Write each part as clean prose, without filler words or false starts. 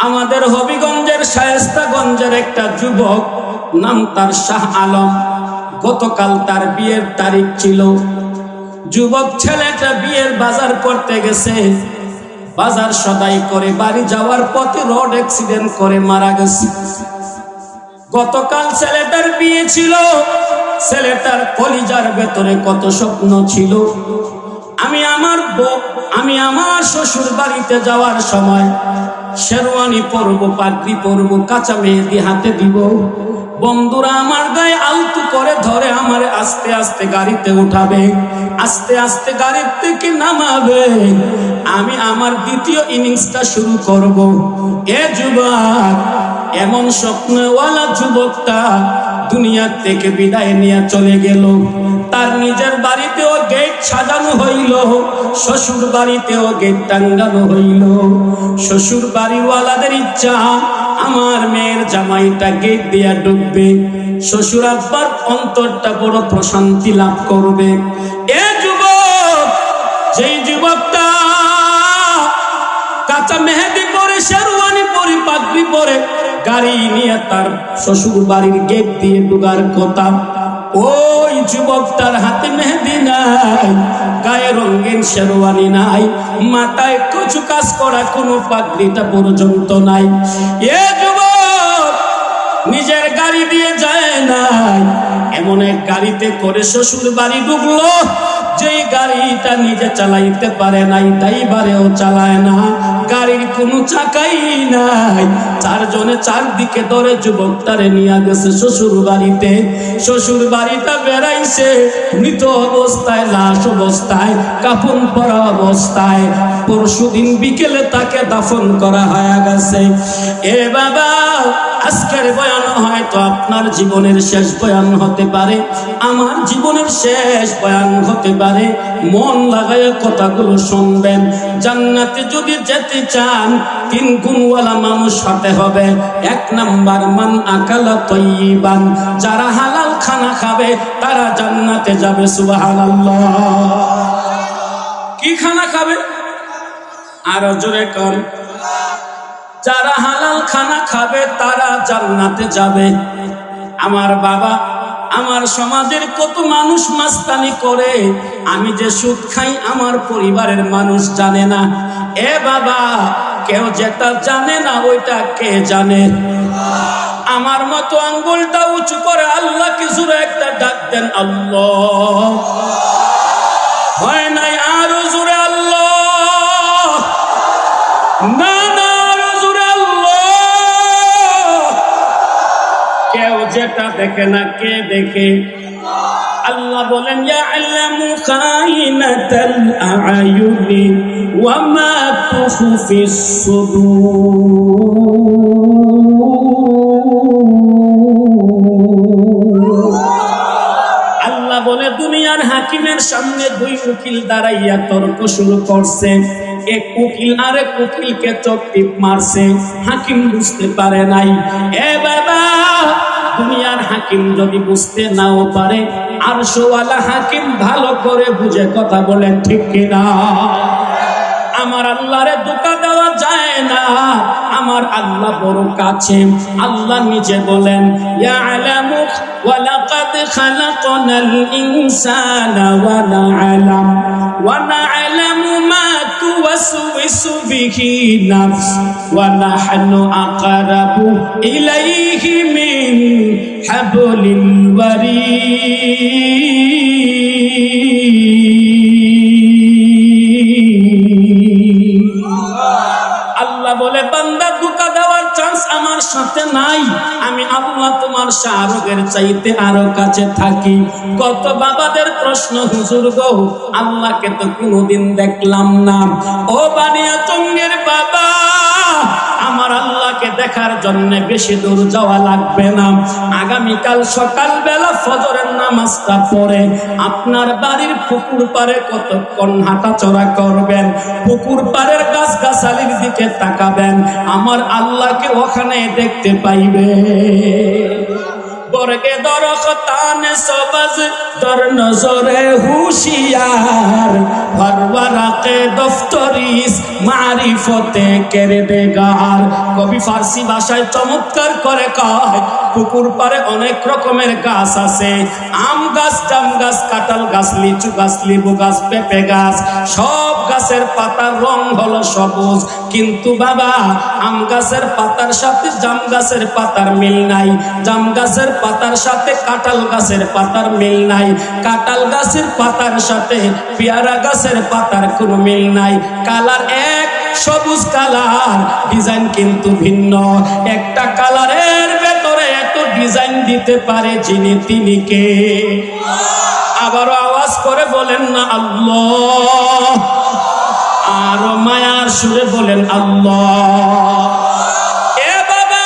আমাদের হবিগঞ্জের শায়েস্তাগঞ্জের একটা যুবক, নাম তার শাহ আলম। গতকাল তার বিয়ের তারিখ ছিল। যুবক ছেলেটা বিয়ের বাজার করতে গেছে, বাজার সদাই করে বাড়ি যাওয়ার পথে রোড অ্যাক্সিডেন্ট করে মারা গেছে। গতকাল ছেলেটার বিয়ে ছিল, ছেলেটার কলিজার ভেতরে কত স্বপ্ন ছিল। আমি আমার শ্বশুর বাড়িতে যাওয়ার সময় শেরওয়ানি পরব, পাগড়ি পরব, কাঁচা মেহেদি হাতে দিব। বন্ধুরা আমার গায়ে আলতু করে ধরে আমার আস্তে আস্তে গাড়িতে উঠাবে, আস্তে আস্তে গাড়ির থেকে নামাবে। আমি আমার দ্বিতীয় ইনিংসটা শুরু করব। এ যুবক, এমন স্বপ্নওয়ালা যুবকটা দুনিয়ার থেকে বিদায় নিয়ে চলে গেল। তার নিজের বাড়িতেও গেট সাজানো হইল, শ্বশুর বাড়িতেও গেট টাঙ্গানো হইল। শ্বশুর বাড়িওয়ালাদের ইচ্ছা আমার মেয়ের জামাইটা গেট দিয়া ঢুকবে, শ্বশুর আব্বার অন্তরটা বড় প্রশান্তি লাভ করবে। এ যুবক, যেই যুবকটা কাঁচা মেহেদি পরে, শেরওয়ানি পরে, পাগড়ি পরে গাড়ি নিয়ে তার শ্বশুর বাড়ির গেট দিয়ে ঢুকার কথা, ওই যুবকটার হাতে মেহেদি নাই, গায়ে রঙিন শেরওয়ানি নাই, মাথায় কিছু কাজ করা কোনো পাগড়িটা পর্যন্ত নাই। এ যুবক নিজের গাড়ি দিয়ে যায় নাই, এমন এক গাড়িতে করে শ্বশুর বাড়ি ঢুকলো, যেই গাড়িটা নিজে চালাইতে পারে নাই, ড্রাইভারেও চালায় না, গাড়ির কোনো চাকাই নাই। চারজনে চারদিকে ধরে যুবকটারে নিয়ে গেছে শ্বশুর বাড়িতে। শ্বশুর বাড়িটা বেড়াইছে মৃত অবস্থায়, লাশ অবস্থায়, কাফন পরা অবস্থায়। পরশুদিন বিকেলে তাকে দাফন করা হয়ে গেছে। এ বাবা, আজকের বয়ান হয়তো আপনার জীবনের শেষ বয়ান হতে পারে, আমার জীবনের শেষ বয়ান হতে পারে। মন লাগায় কথাগুলো শুনবেন। জান্নাতে যদি যেতে চান, 3 গুণওয়ালা মানুষ হতে হবে। 1 নাম্বার, মান আকালা তয়্যিবান, যারা হালাল খানা খাবে তারা জান্নাতে যাবে। সুবহানাল্লাহ। কি খানা খাবে? আরো জোরে কর। যারা হালাল খানা খাবে তারা জান্নাতে যাবে। আমার বাবা, আমার সমাজের কত মানুষ মাস্তানি করে, আমি যে সুদ খাই আমার পরিবারের মানুষ জানে না। এ বাবা, কেউ যেটা জানে না ওইটা কে জানে? আমার মতো আঙ্গুলটা উঁচু করে আল্লাহ কিছু একটা ডাক দেন, আল্লাহ। হয় নাই? আরো জোরে আল্লাহ। না না, আরো জোরে আল্লাহ। কেউ যেটা দেখে না, কে দেখে? আল্লাহ বলেন, ইয়া'লামু খাইনাতাল আ'য়ুনি ওয়া মা তুখফিস সুদূর। আল্লাহ বলে, দুনিয়ার হাকিমের সামনে 2 উকিল দাঁড়াইয়া তর্ক শুরু করছে। এক উকিল আরেক উকিলকে চোখ টিপ মারছে, হাকিম বুঝতে পারে নাই। এ বাবা, দুনিয়ার হাকিম যদি বুঝতে নাও পারে, আরশওয়ালা হাকিম ভালো করে বুঝে কথা বলেন, ঠিক কিনা? আমার আল্লাহরে ধোঁকা দেওয়া যায় না। আমার আল্লাহ বড় কাছে। আল্লাহ নিজে বলেন, ইয়া'লামু ওয়া লাকাদ খালাকনাল ইনসানা ওয়া না'লামু মা তুওয়াসওয়িসু বিহি নাফস ওয়া নাহনু আকারাবু ইলাইহি মিন হাবলিল ওয়ারিদ। আল্লাহ বলে, বান্দা ধোঁকা দেওয়ার চান্স আমার সাথে নাই। আমি আল্লাহ তোমার শাহরুখের চাইতে আরো কাছে থাকি। কত বাবাদের প্রশ্ন, হুজুর গো, আল্লাহকে তো কোনোদিন দেখলাম না। ও বানিয়াচঙ্গের বাবা, আমার আল্লাহকে দেখার জন্য বেশি দূর যাওয়া লাগবে না। আগামীকাল সকালবেলা ফজরের নামাজটা পড়ে আপনার বাড়ির পুকুর পাড়ে কতক্ষণ হাঁটাচলা করবেন, পুকুর পাড়ের গাছগাছালির দিকে তাকাবেন, আমার আল্লাহকে ওখানে দেখতে পাইবে। বর্গে দরখতান সবজ দর নজরে হুশিয়ার ভরওয়ারাকে দফতরিস মারিফতে কেরদেগার। কবি ফার্সি ভাষায় চমৎকার করে কয়, পুকুর পারে অনেক রকমের গাছ আছে, আম গাছ, জাম গাছ, কাঁঠাল গাছ, লিচু গাছ, লেবু গাছ, পেঁপে গাছ, সব গাছের পাতার রং হলো সবুজ। কিন্তু বাবা, আম গাছের পাতার সাথে জাম গাছের পাতার মিল নাই, জাম গাছের পাতার সাথে কাঁঠাল গাছের পাতার মিল নাই, কাঁঠাল গাছের পাতার সাথে পেয়ারা গাছের পাতার কোনো মিল নাই। কালার এক, সবুজ কালার, ডিজাইন কিন্তু ভিন্ন। একটা কালারের ভেতরে এত ডিজাইন দিতে পারে যিনি, তিনি কে? আবারও আওয়াজ করে বলেন না আল্লাহ। আরো মায়ার সুরে বলেন আল্লাহ। এ বাবা,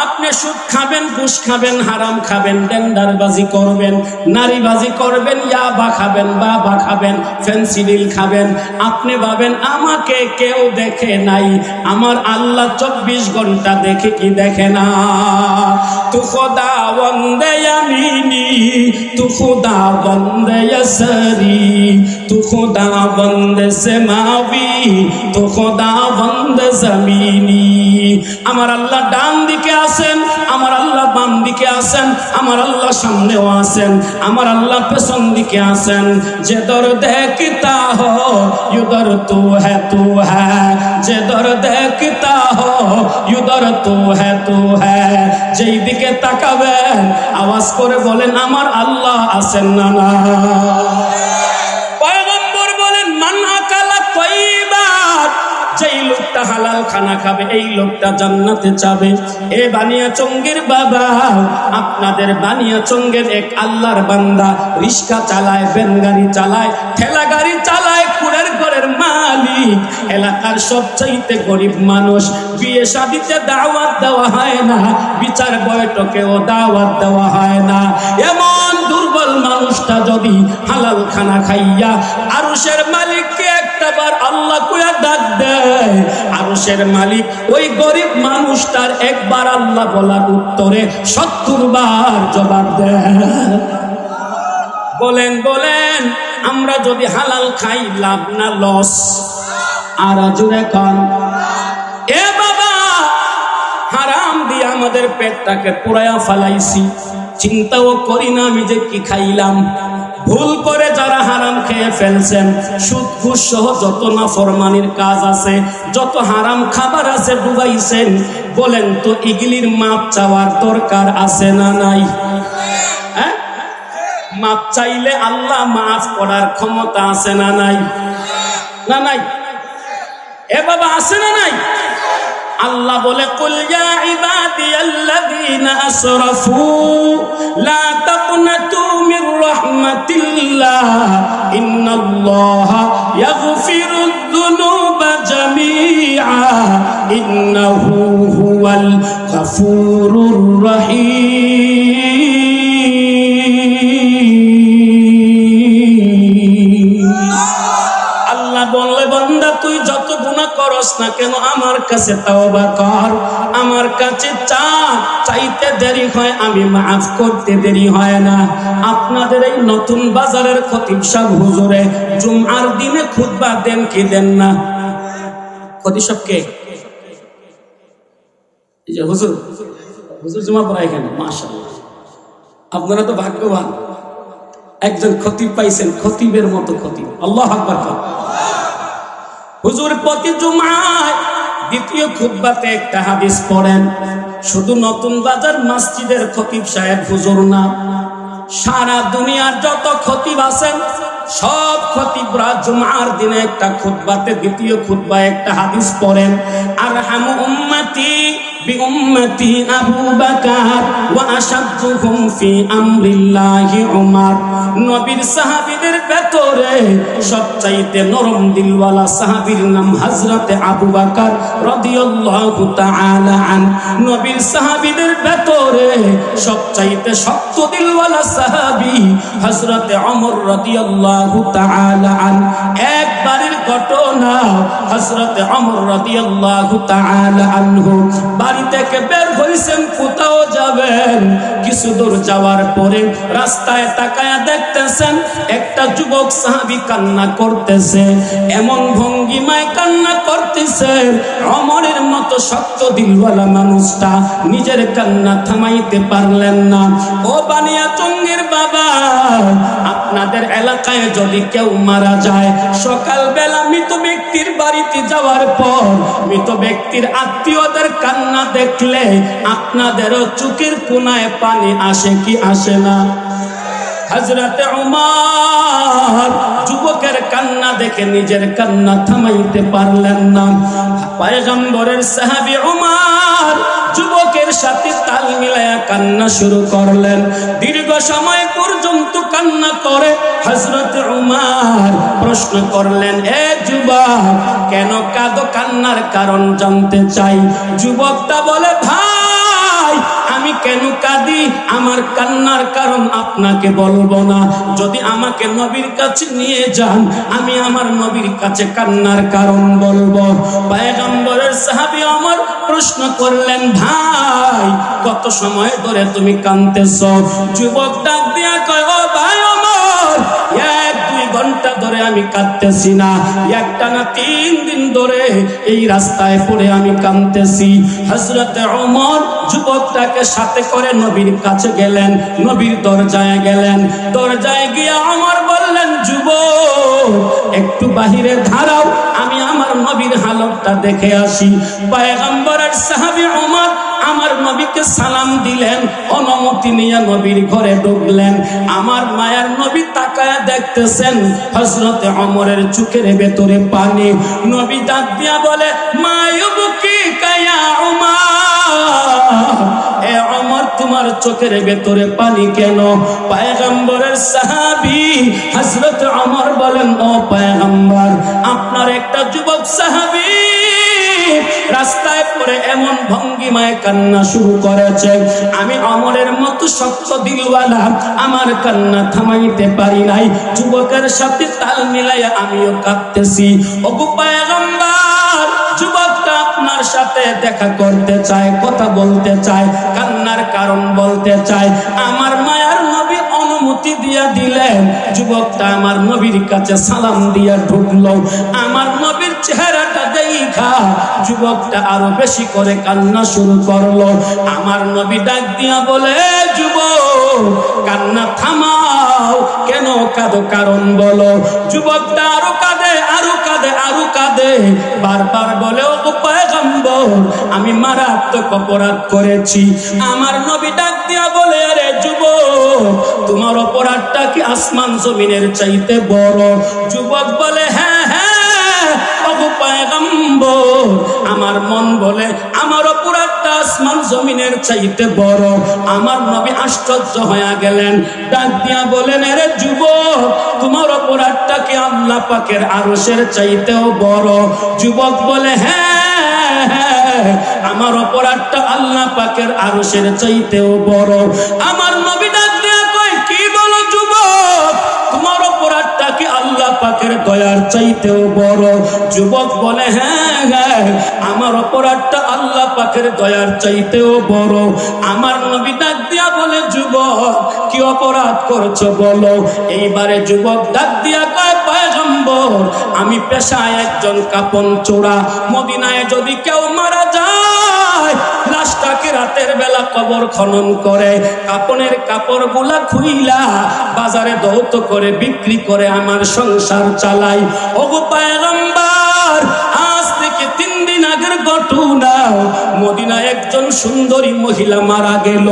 আপনি সুদ খাবেন, ঘুষ খাবেন, হারাম খাবেন, টেন্ডারবাজি করবেন, নারীবাজি করবেন, ইয়াবা খাবেন, বাবা খাবেন, ফেন্সিডিল খাবেন, আপনি ভাবেন আমাকে কেউ দেখে নাই। আমার আল্লাহ 24 ঘন্টা দেখে কি দেখে না? তু খোদা বন্দে আমিনি, তু খোদা বন্দে আসরি, তু খোদা বন্দে সেমাবি, তু খোদা বন্দে জমিনি। আমার আল্লাহ ডান দিকে আছেন, আমার আল্লাহ বাম দিকে আছেন, আমার আল্লাহ সামনেও আছেন, আমার আল্লাহ পেছন দিকে আছেন। যে দর দেখতা হো ইউদর তু হ্যায়, যে দর দেখতা হো ইউদর তু হ্যায়। যেই দিকে তাকাবেন আওয়াজ করে বলেন আমার আল্লাহ আছেন না না? পয়গম্বর বলেন মান আকালা তাইয়্যিবাত, যেই লোকটা হালাল খানা খাবে এই লোকটা জান্নাতে যাবে। এ বানিয়াচঙ্গের বাবা, আপনাদের বানিয়াচঙ্গের এক আল্লাহর বান্দা রিক্সা চালায়, ভ্যান গাড়ি চালায়, ঠেলা গাড়ি চালায়, কুড়ের ঘরের মালিক, এলাকার সবচাইতে গরিব মানুষ, বিয়ে শাদিতে দাওয়াত দেওয়া হয় না, বিচার বৈঠকেও দাওয়াত দেওয়া হয় না। এমন দুর্বল মানুষটা যদি হালাল খানা খাইয়া আরশের মালিককে একটাবার আল্লাহ কইয়া ডাক দেয়, আরশের মালিক ওই গরিব মানুষটার একবার আল্লাহ বলার উত্তরে 70 বার জবাব দেয়। বলেন বলেন, আমরা যদি হালাল খাই লাভ না লস? আর জুড়ে কন। এ বাবা, হারাম দিয়ে আমাদের পেটটাকে পুরায়া ফালাইছি, চিন্তাও করি না আমি যে কি খাইলাম। ভুল করে যারা হারাম খেয়ে ফেলছেন, সুদ ঘুষ সহ যত নাফরমানির কাজ আছে, যত হারাম খাবার আছে ডুবাইছেন, বলেন তো এগুলির মাপ চাওয়ার দরকার আছে না নাই? হ্যাঁ, মাপ চাইলে আল্লাহ মাফ করার ক্ষমতা আছে না নাই? না নাই? এ বাবা, আছে না নাই? আল্লাহ বলে কুল ইয়া ইবাদিয়াল্লাযীনা আসরাফু লা তাকনাতু মির রাহমাতিল্লাহ ইন্নাল্লাহা ইয়াগফিরুয যুনুবা জামিআ ইন্নাহু হুয়াল গফুরুর রহিম। আল্লাহ বললে বান্দা তুই যত গুনাহ করস না কেন আমার কাছে তওবা কর, আমার কাছে চা, চাইতে দেরি হয় আমি মাফ করতে দেরি হয় না। আপনাদের এই নতুন বাজারের খতিব সাহেব হুজুরে জুমআর দিনে খুতবা দেন কি দেন না? খতিব সাহেব কে? এই যে হুজুর, হুজুর জুমা পড়ায় কেন? মাশাআল্লাহ, আপনারা তো ভাগ্যবান, একজন খতিব পাইছেন, খতিবের মতো খতিব। আল্লাহু আকবার। হুজুর প্রতি জুমায় দ্বিতীয় খুতবাতে একটা হাদিস পড়েন। শুধু নতুন বাজার মসজিদের খতিব সাহেব হুজুর না, সারা দুনিয়ার যত খতিব আছেন সব খতিবরা জুমার দিনে একটা খুতবাতে দ্বিতীয় খুতবায় একটা হাদিস পড়েন। আরহামু উম্মতি বিউম্মতি আবু বকর ওয়া আশাদ্দুহুম ফি আমরিল্লাহি উমর। নবীর সাহাবীদের ভেতরে সবচাইতে নরম দিলওয়ালা সাহাবীর নাম হযরতে আবু বকর রাদিয়াল্লাহু তাআলা আন। নবীর সাহাবীদের ভেতরে সবচাইতে শক্ত দিলওয়ালা সাহাবী হযরতে ওমর রাদিয়াল্লাহু তাআলা আন। একবারের ঘটনা, হযরতে ওমর রাদিয়াল্লাহু তাআলা আনহু বাড়ি থেকে বের হইছেন, কোথাও যাবেন। কিছু দূর যাওয়ার পরে রাস্তায় তাকায়া দেখতেছেন একটা যুবক সাহাবী কান্না করতেছে। এমন ভঙ্গিমায় কান্না করতেছে, ওমরের মতো শক্ত দিলওয়ালা মানুষটা নিজের কান্না থামাইতে পারলেন না। ও বানিয়াচঙ্গের বাবা, আপনাদের এলাকায় যদি কেউ মারা যায়, সকালবেলা মৃত ব্যক্তির বাড়িতে যাওয়ার পর মৃত ব্যক্তির আত্মীয়দের কান্না দেখলে আপনাদেরও চোখের কোণায় পানি আসে কি আসে না? হযরতে ওমর যুবকের কান্না দেখে নিজের কান্না থামাইতে পারলেন না। পয়গম্বরের সাহাবী ওমর যুবকের সাথে তাল মিলায়া কান্না শুরু করলেন। দীর্ঘ সময় পর্যন্ত কান্না করে হযরতে ওমর প্রশ্ন করলেন, এ যুবক, কেন কাঁদো? কান্নার কারণ জানতে চাই। যুবকটা বলে, ভাই, আমি কেন কাঁদি আমার কান্নার কারণ আপনাকে বলবো না। যদি আমাকে নবীর কাছে নিয়ে যান, আমি আমার নবীর কাছে কান্নার কারণ বলবো। পয়গম্বরের সাহাবী ওমর প্রশ্ন করলেন, ভাই, কত সময় ধরে তুমি কাঁদতেছো? যুবক ডাক দিয়া কয়, ও ভাই ওমর, 1-2 ঘন্টা ধরে আমি কাঁদতেছি না, একটানা 3 দিন ধরে এই রাস্তায় পড়ে আমি কাঁদতেছি। হযরতে ওমর যুবকটাকে সাথে করে নবীর কাছে গেলেন, নবীর দরজায় গেলেন। দরজায় গিয়ে ওমর বললেন, যুবক, একটু বাহিরে দাঁড়াও, আমি আমার নবীর হালতটা দেখে আসি। পয়গম্বরের সাহাবী ওমর আমার নবীকে সালাম দিলেন, অনুমতি নিয়ে নবীর ঘরে ঢুকলেন। আমার মায়ার নবী তাকায়া দেখতেছেন হযরতে ওমরের চোখের ভেতরে পানি। নবী ডাক দিয়া বলে, মায়ুবকি কায়া ওমর, এ ওমর, তোমার চোখের ভেতরে পানি কেন? পয়গম্বরের সাহাবী হযরতে ওমর বলেন, ও পয়গম্বর, আপনার একটা যুবক সাহাবী রাস্তায় পড়ে এমন ভঙ্গিমায় কান্না শুরু করেছে, আমি ওমরের মতো শক্ত দিলওয়ালা আমার কান্না থামাইতে পারি নাই। যুবকের সাথে তাল মিলাইয়া আমিও কাঁদতেছি। ওগো পয়গম্বর, যুবকটা আপনার সাথে দেখা করতে চায়, কথা বলতে চায়, কান্নার কারণ বলতে চায়। আমার মায়ার নবী অনুমতি দিয়া দিলেন। যুবকটা আমার নবীর কাছে সালাম দিয়া ঢুকলো। আমার নবীর চেহারাটা দেখা যুবকটা আরো বেশি করে কান্না শুরু করলো। আমার নবী ডাক দিয়া বলে, যুবক, কান্না থামাও, কেন কাঁদো? কারণ বলো। যুবকটা আরো কাঁদে, আরো কাঁদে, আরো কাঁদে, বারবার বলে, ও পয়গম্বর, আমি মারাত্মক অপরাধ করেছি। আমার নবী ডাক দিয়া বলে, আরে যুবক, তোমার অপরাধটা কি আসমান জমিনের চাইতে বড়? যুবক বলে, হ্যাঁ হ্যাঁ, ওগো পয়গম্বর, আমার মন বলে আমার অপরাধটা আসমান জমিনের চাইতে বড়। আমার নবী আশ্চর্য হয়ে গেলেন, ডাক দিয়া বলেন, আরে যুবক, তোমার অপরাধটা কি আল্লাহ পাকের আরশের চাইতেও বড়? যুবক বলে, হ্যাঁ, আমার অপরাধটা আল্লাহ পাকের আরশের চাইতেও বড়। আমার নবী ডাক দিয়া কয়, কি বলো যুবক, তোমার অপরাধটা কি আল্লাহ পাকের দয়ার চাইতেও বড়? যুবক বলে, হ্যাঁ, আমার অপরাধটা আল্লাহ পাকের দয়ার চাইতেও বড়। আমার নবী ডাক দিয়া বলে, যুবক, কি অপরাধ করছো বলো? এইবারে যুবক ডাক দিয়া কয়, পয়গম্বর, আমি পেশায় একজন কাপন চোরা। মদিনায় যদি কেউ মারা যায়, লাশটাকে রাতের বেলা কবর খনন করে কাপনের কাপড় গুলা খুইলা বাজারে দৌত করে বিক্রি করে আমার সংসার চালাই। ওগো পয়গম্বর, আজ থেকে 3 দিন আগের ঘটনা, মদিনায় একজন সুন্দরী মহিলা মারা গেল।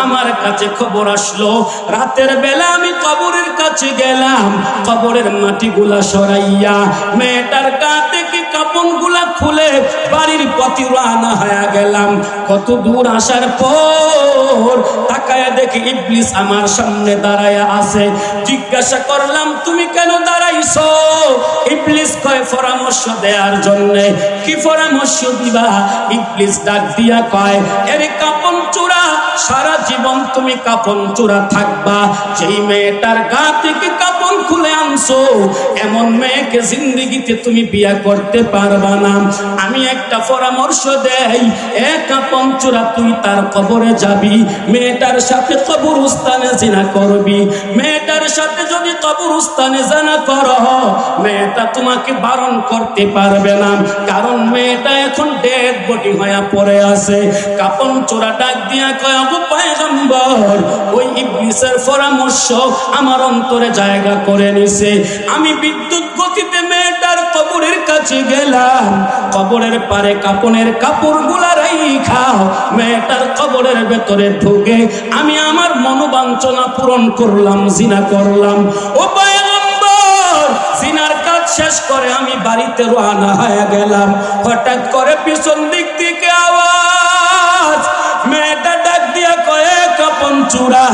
আমার কাছে খবর আসলো, রাতের বেলা আমি কবরের কাছে গেলাম। কবরের মাটিগুলা সরাইয়া মেয়েটার গা থেকে কাপন গুলা খুলে বাড়ির পথে রওনা হয়ে গেলাম। কত দূর আসার পর তাকায়া দেখি ইবলিস আমার সামনে দাঁড়ায়া আছে। জিজ্ঞাসা করলাম, তুমি কেন দাঁড়াইছো? ইবলিস কয়, পরামর্শ দেওয়ার জন্য। কি পরামর্শ দিবা? ইবলিস ডাক দিয়া কয়, এরে কাপন চোরা, সারা জীবন তুমি কাপন চোরা থাকবা। যেই মেয়েটার গা থেকে কাপন মন খুলে আনছো, এমন মেয়েকে জিন্দেগিতে তুমি বিয়ে করতে পারবা না। আমি একটা পরামর্শ দেই, কাপন চূড়া তুই তার কবরে যাবি, মেয়েটার সাথে কবরস্থানে জিনা করবি। মেয়েটার সাথে যদি কবরস্থানে জিনা করো, মেয়েটা তোমাকে বারণ করতে পারবে না, কারণ মেয়েটা এখন ডেড বডি হয়ে পড়ে আছে। কাপন চূড়া ডাক দিয়া কয়, আবু পয়গম্বর, ওই ইবলিসের পরামর্শ আমার অন্তরে জায়গা করে নিছে। আমি বিদ্যুৎ গতিতে মেয়েটার কবরের কাছে গেলাম, কবরের পারে কাপনের কাপড়গুলা রাইখা মেয়েটার কবরের ভেতরে ঢুকে আমি আমার মনোবাঞ্ছনা পূরণ করলাম, জিনা করলাম। ও পয়গম্বর, জিনার কাজ শেষ করে আমি বাড়িতে রওনা হয়ে গেলাম। হঠাৎ করে পিছন দিক থেকে আওয়াজ, মেয়েটা ডাক দিয়া কয়, কাপন চূড়া,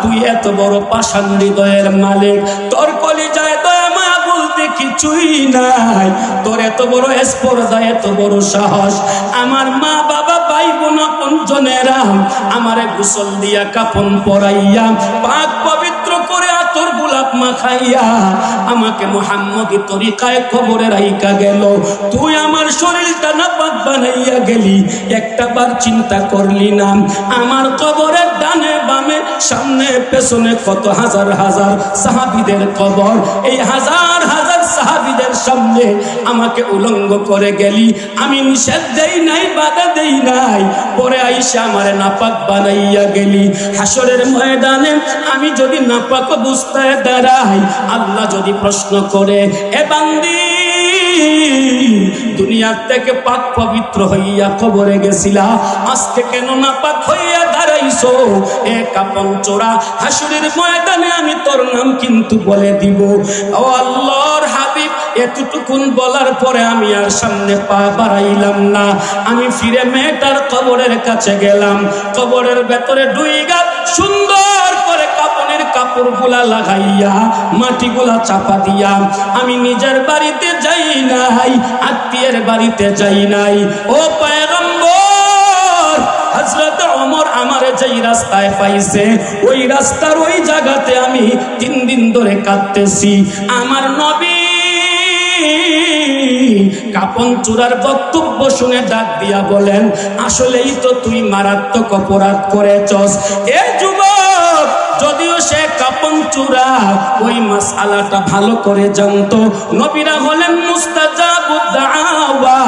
তুই এত বড় পাষাণ হৃদয়ের মালিক, তোর কলিজায় দয়া মায়া বলতে কিছুই নাই, তোর এত বড় স্পর্ধা, এত বড় সাহস। আমার মা বাবা ভাই বোন আপনজনেরা আমারে গোসল দিয়া কাপন পরাইয়া পাক পবিত্র করে আতর গোলাপ মাখাইয়া আমাকে মুহাম্মদী তরিকায় কবরে রাইখা গেল। তুই আমার শরীরটা নাপাক বানাইয়া গেলি, একটাবার চিন্তা করলি না আমার কবরের ডানে বামে সামনে পেছনে কত হাজার হাজার সাহাবীদের কবর, এই হাজার হাজার সাহাবীদের সামনে আমাকে উলঙ্গ করে গেলি। আমি নিষেধ দেই নাই, বাধা দেই নাই, পরে আইসা আমারে নাপাক বানাইয়া গেলি। হাসরের ময়দানে আমি যদি নাপাক অবস্থায় দাঁড়াই, আল্লাহ যদি প্রশ্ন করে, এ বান্দি, দুনিয়ার থেকে পাক পবিত্র হইয়া কবরে গেছিলা, আজকে কেন নাপাক হইয়া দাঁড়াইছো? এ কাপন চোরা, হাসরের ময়দানে আমি তোর নাম কিন্তু বলে দিব। ও আল্লাহর হাবিব, এতটুকুন বলার পরে আমি আর সামনে পা বাড়াইলাম না। আমি ফিরে মেয়েটার কবরের কাছে গেলাম, কবরের ভেতরে ডুইগা সুন্দর করে কাপনের কাপড়গুলা লাগাইয়া মাটিগুলা চাপা দিয়া আমি নিজের বাড়িতে যাই নাই, আত্মীয়ের বাড়িতে যাই নাই। ও পয়গম্বর, হযরত ওমর আমারে যেই রাস্তায় পাইছে, ওই রাস্তার ওই জায়গাতে আমি 3 দিন ধরে কাঁদতেছি। আমার নবী কাপন চূড়ার বক্তব্য শুনে ডাক দিয়া বলেন, আসলেই তো তুই মারাত্মক অপরাধ করেছস। এ যুবক, যদিও সে কাপন চূড়া ওই মাসআলাটা ভালো করে জানতো, নবীরা হলেন মুস্তাজাবুদ দাওয়া,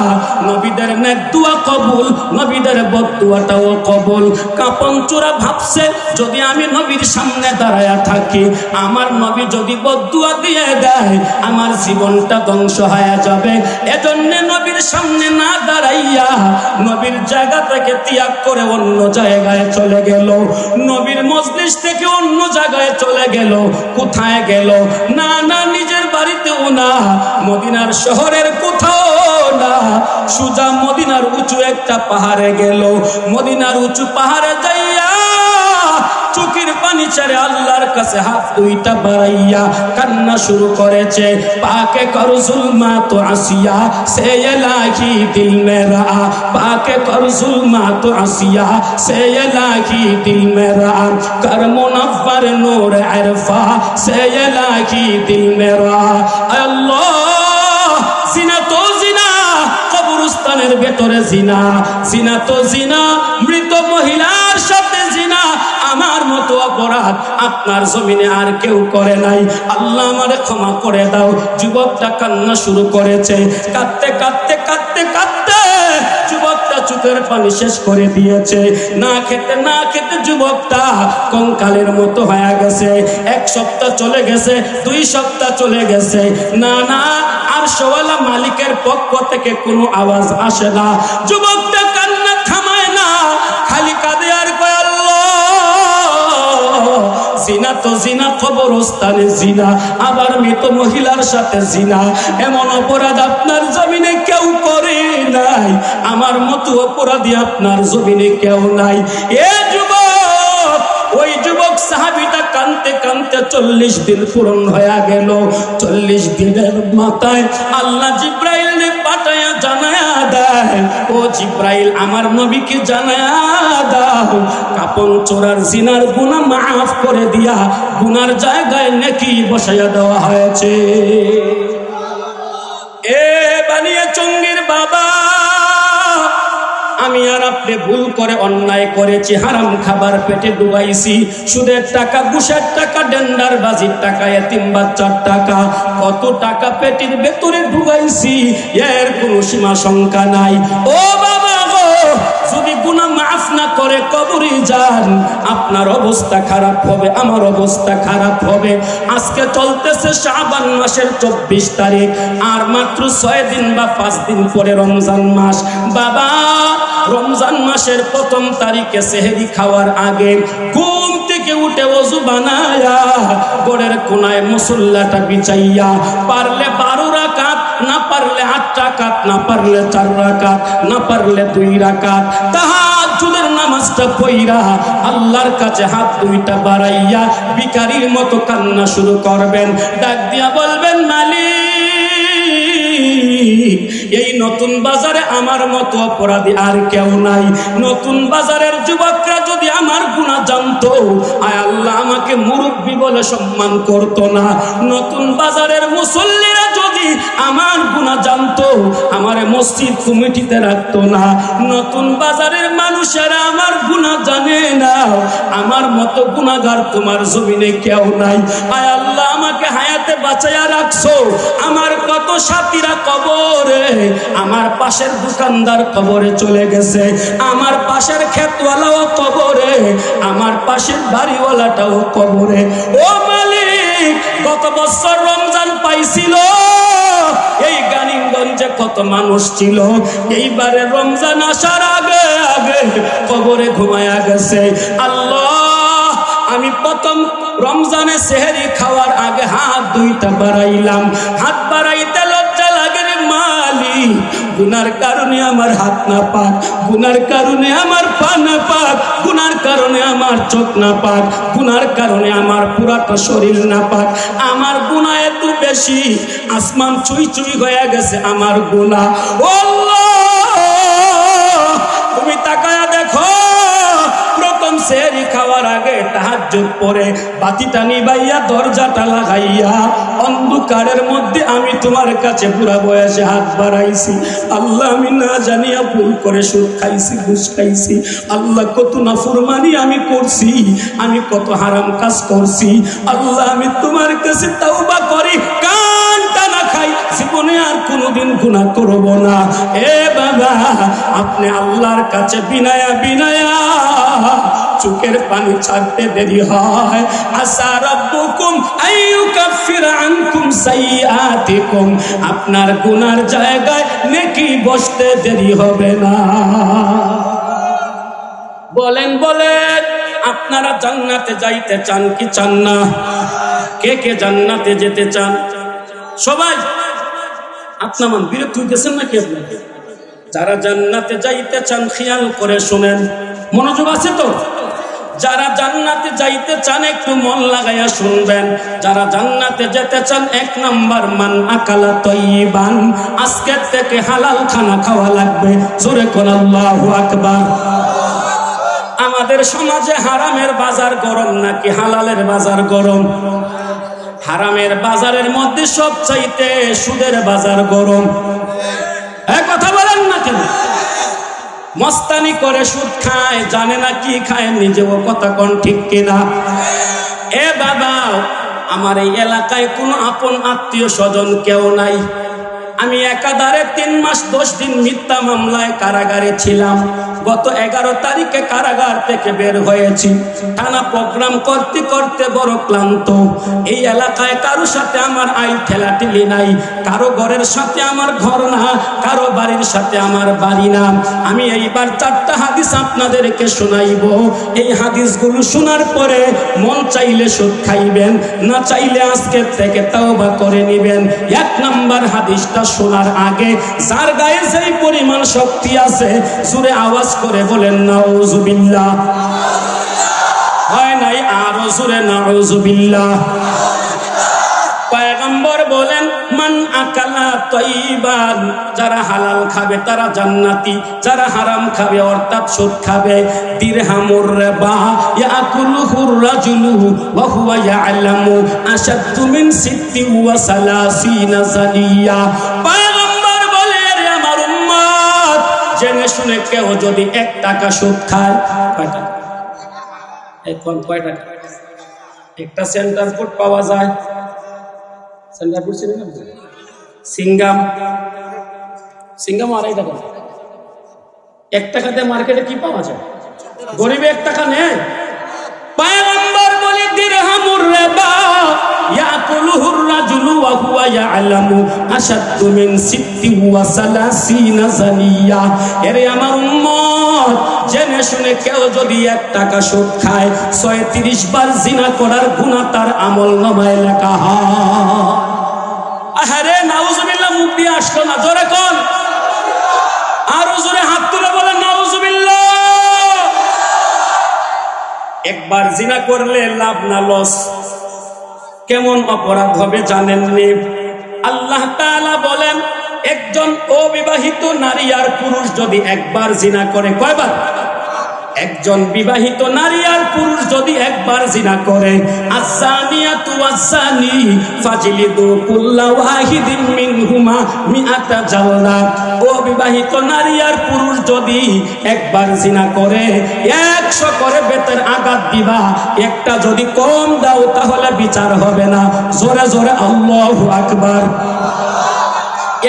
নবীদের নেক দোয়া কবুল, নবীদের বদদুয়াটাও কবুল। কাপন চূড়া ভাবছে, যদি আমি নবীর সামনে দাঁড়ায়া থাকি, আমার নবী যদি বদদুয়া দিয়ে দেয়, আমার জীবনটা ধ্বংস হয়ে যাবে। এজন্য নবীর সামনে না দাঁড়াইয়া নবীর জায়গা থেকে ত্যাগ করে অন্য জায়গায় চলে গেল, নবীর মজলিস থেকে অন্য জায়গায় চলে গেল। কোথায় গেল? না না, নিজের বাড়িতেও না, মদিনার শহরের কোথাও না, সুজা মদিনার উঁচু একটা পাহাড়ে গেল। মদিনার উঁচু পাহাড়ে যাইয়া চোখের পানি ছেড়ে আল্লাহর কাছে হাত দুইটা বাড়াইয়া কান্না শুরু করেছে। পাকে কর জুলমাত আসিয়া সে ইলাহি দিল মেরা, পাকে কর জুলমাত আসিয়া সে ইলাহি দিল মেরা, কর মুনవ్వর নূর আরফা সে ইলাহি দিল মেরা। আল্লাহ, জিনা তো জিনা, কবরস্থানের ভেতরে জিনা, জিনা তো জিনা, মৃত মহিলার সাথে জিনা, আমার মতো অপরাধ আপনার জমিনে আর কেউ করে নাই। আল্লাহ আমারে ক্ষমা করে দাও। যুবকটা কান্না শুরু করেছে, কাঁদতে কাঁদতে কাঁদতে কাঁদতে যুবকটা চোখের পানি শেষ করে দিয়েছে। না খেতে না খেতে যুবকটা কঙ্কালের মতো হয়ে গেছে। 1 সপ্তাহ চলে গেছে, 2 সপ্তাহ চলে গেছে, না না, আর আরশওয়ালা মালিকের পক্ষ থেকে কোনো আওয়াজ আসে না। যুবকটা কান্না থামায় না, খালি কাঁদে আর কয়, জিনা তো জিনা, কবরস্থানে জিনা, আবার মৃত মহিলার সাথে জিনা, এমন অপরাধ আপনার জমিনে কেউ করে নাই, আমার মতো অপরাধী আপনার জমিনে কেউ নাই। এ যুবক, ওই যুবক সাহাবীটা কানতে কানতে 40 দিন পূরণ হয়ে গেল। 40 দিনের মাথায় আল্লাহ জিব্রাইল পাঠায়া জানায়া দেয়, দেয়, ও জিব্রাইল আমার নবীকে জানায়া দাও কাপন চোরার জিনার গুনাহ মাফ করে দিয়া গুনার জায়গায় নেকি বসাইয়া দেওয়া হয়েছে। এ বানিয়ে চঙ্গির বাবা, আমি আর আপনি ভুল করে অন্যায় করেছি, হারাম খাবার পেটে ডুবাইছি, সুদের টাকা, ঘুষের টাকা, ডেন্ডার বাজির টাকা, এতিম বাচ্চার টাকা, কত টাকা পেটের ভেতরে ডুবাইছি, এর কোনো সীমা সংখ্যা নাই। ও বাবা গো, যদি গুনাহ মাফ না করে কবরে যান, আপনার অবস্থা খারাপ হবে, আমার অবস্থা খারাপ হবে। আজকে চলতেছে শাবান মাসের 24 তারিখ, আর মাত্র 6 দিন বা 5 দিন পরে রমজান মাস। বাবা, রমজান মাসের 1ম তারিখে সেহরি খাওয়ার আগে ঘুম থেকে উঠে ওযু বানায়া ঘরের কোনায় মুসল্লাটা বিছাইয়া, পারলে 12 রাকাত, না পারলে 8 রাকাত, না পারলে 4 রাকাত, না পারলে 2 রাকাত তাহাজ্জুদের নামাজটা পড়া আল্লাহর কাছে হাত দুইটা বাড়াইয়া ভিখারির মতো কান্না শুরু করবেন। ডাক দিয়া বলবেন, মালিক, এই নতুন বাজারে আমার মতো অপরাধী আর কেউ নাই। নতুন বাজারের যুবকরা যদি আমার গুনাহ জানতো, আয় আল্লাহ আমাকে মুরব্বি বলে সম্মান করতো না। নতুন বাজারের মুসল্লিরা যদি আমার গুনাহ জানতো, আমারে মসজিদ কমিটিতে রাখতো না। নতুন বাজারের মানুষেরা আমার গুনাহ জানে না, আমার মতো গুনাহগার তোমার জমিনে কেউ নাই। আয় আল্লাহ আমাকে হায়াতে বাঁচাইয়া রাখছো, আমার কত সাথীরা কবরে, আমার পাশের দোকানদার কবরে চলে গেছে, আমার পাশের ক্ষেতওয়ালাও কবরে, আমার পাশের বাড়িওয়ালাটাও কবরে। ও মালিক, গত বছর রমজান পাইছিল, এই গানিমগঞ্জে কত মানুষ ছিল, এইবারে রমজান আসার আগে আগে কবরে ঘুমায়া গেছে। আল্লাহ, আমি প্রথম রমজানে সেহরি খাওয়ার আগে হাত দুইটা বাড়াইলাম, হাত বাড়াইতে লজ্জা লাগে রে মালিক। গুনার কারণে আমার হাত না পাক, গুনার কারণে আমার পা না পাক, গুনার কারণে আমার চোখ না পাক, গুনার কারণে আমার পুরাটা শরীর না পাক। আমার গুনাহ এত বেশি, আসমান চুই চুই হয়ে গেছে আমার গুনাহ। ও আল্লাহ, তুমি তাকায়া দেখো, প্রথম সেহরি খাওয়ার আগে তাহাজ্জুদ পড়ে বাতিটা নিবাইয়া দরজাটা লাগাইয়া অন্ধকারের মধ্যে আমি তোমার কাছে বুড়া বয়সে হাত বাড়াইছি। আল্লাহ, আমি না জানিয়া ভুল করে সুদ খাইছি, ঘুষ খাইছি। আল্লাহ, কত নাফরমানি আমি করছি, আমি কত হারাম কাজ করছি। আল্লাহ, আমি তোমার কাছে তাওবা করি, কানটা না খাই, জীবনে আর কোনোদিন গুনাহ করব না। এ বাবা, আপনি আল্লাহর কাছে বিনায়া বিনায়া চোখের পানি ছাড়তে দেরি হয়। আসা রাব্বুকুম আইয়ুকাফিরা আনকুম সাইয়্যাতিকুম, আপনার গুনার জায়গায় নেকি বসতে দেরি হবে না। বলেন বলেন, আপনারা জান্নাতে যাইতে চান কি চান না? কে কে জান্নাতে যেতে চান? সবাই আপনার মন বিরক্ত হইতেছেন নাকি? আপনার যারা জান্নাতে যাইতে চান খেয়াল করে শুনেন, মনোযোগ আছে তো? যারা জান্নাতে যাইতে চান একটু মন লাগাইয়া শুনবেন। যারা জান্নাতে যেতে চান, 1 নাম্বার, মান আকালা তয়্যিবান, আজকের থেকে হালাল খানা খাওয়া লাগবে। জোরে কোন আল্লাহু আকবার। আমাদের সমাজে হারামের বাজার গরম নাকি হালালের বাজার গরম? হারামের বাজারের মধ্যে সবচাইতে সুদের বাজার গরম। এক কথা বলেন না কেন? মস্তানি করে সুদ খায়, জানে না কি খায়, নিজেও কথা কোন ঠিক কিনা? এ বাবা, আমার এই এলাকায় কোনো আপন আত্মীয় স্বজন কেউ নাই। আমি একাধারে 3 মাস 10 দিন মিথ্যা মামলায় কারাগারে ছিলাম। গত 11 তারিখে কারাগার থেকে বের হয়েছি। টানা প্রোগ্রাম করতে করতে বড় ক্লান্ত। এই এলাকায় কারো সাথে আমার আই ঠেলাঠেলি নাই, কারো ঘরের সাথে আমার ঘর না, কারো বাড়ির সাথে আমার বাড়ি না। আমি এইবার 4টা হাদিস আপনাদেরকে শোনাইব। এই হাদিসগুলো শোনার পরে মন চাইলে সুদ খাইবেন, না চাইলে আজকের থেকে তাওবা করে নেবেন। 1 নাম্বার হাদিসটা শোনার আগে যার গায়ে যেই পরিমাণ শক্তি আছে, জোরে আওয়াজ করে বলেন নাউযুবিল্লাহ। হয় নাই? আরো জোরে নাউযুবিল্লাহ। পয়গম্বর বলেন মান আকালা তয়্যিবান, যারা হালাল খাবে তারা জান্নাতি, যারা হারাম খাবে অর্থাৎ সুদ খাবে দিরহামুর রিবা ইয়াকুলুহুর রাজুলু ওয়া হুয়া ইয়ালামু আশাদ্দু মিন সিত্তি ওয়া সালাসিনা জানিয়া। পয়গম্বর বলে রে আমার উম্মত, জেনে শুনে কেউ যদি 1 টাকা সুদ খায়, কয় টাকা? এখন কয় টাকা? একটা সেন্টার ফুড পাওয়া যায়, সেন্টার ফুড চিনেন না? সিঙ্গাম 2.5 টাকা। 1 টাকাতে মার্কেটে কি পাওয়া যায়? গরিবে 1 টাকা নেয়। পয়গম্বর বলে দিরহামুর রিবা ইয়াকুলুহুর রাজুলু ওয়া হুয়া ইয়ালামু আশাদ্দু মিন সিত্তি ওয়া সালাসিনা জানিয়া। এরে আমার উম্মত, জেনে শুনে কেউ যদি 1 টাকা সুদ খায় 36 বার জিনা করার গুনাহ তার আমলনামায় লেখা হয়। আরে নাউজুবিল্লাহ, মুখ দিয়ে আসলো না, জোরে কোন, আরো জোরে হাত তুলে বলেন নাউজুবিল্লাহ। একবার জিনা করলে লাভ না লস? কেমন অপরাধ হবে জানেননি? আল্লাহ তাআলা বলেন একজন অবিবাহিত নারী আর পুরুষ যদি একবার জিনা করে, কয়বার? একজন বিবাহিত নারী আর পুরুষ যদি একবার জিনা করে, আযানিয়াতু ওয়াজ্জানি ফাজলিদু কুল্লা ওয়াহিদিন মিনহুমা মিআতা জালদা। অবিবাহিত নারী আর পুরুষ যদি একবার জিনা করে 100 করে বেতের আঘাত দিবা, একটা যদি কম দাও তাহলে বিচার হবে না। জোরে জোরে আল্লাহু আকবার।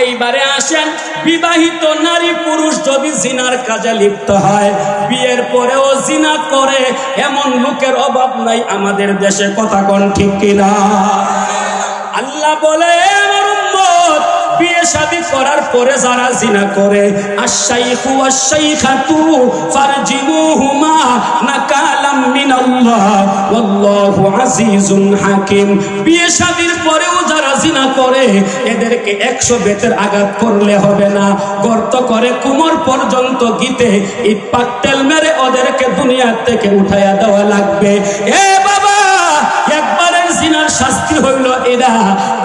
এইবারে আসেন, বিবাহিত নারী পুরুষ যদি জিনার কাজে লিপ্ত হয়, বিয়ের পরেও জিনা করে, এমন লোকের অভাব নাই আমাদের দেশে, কথা কোন ঠিক কিনা? আল্লাহ বলে আমার উম্মত, বিয়ে শাদী করার পরে যারা জিনা করে, আশ-শাইখু ওয়াশ-শাইখাতু ফারজিমুহুমা নাকালাম মিনাল্লাহ ওয়াল্লাহু আজিজুন হাকিম। বিয়ে শাদীর পরেও যারা জিনা করে এদেরকে 100 বেতের আঘাত করলে হবে না, গর্ত করে কোমর পর্যন্ত গিতে ইট পাট্টেল মেরে ওদেরকে দুনিয়া থেকে উঠাইয়া দেওয়া লাগবে। এ বাবা, একবারের জিনার শাস্তি হইল এরা,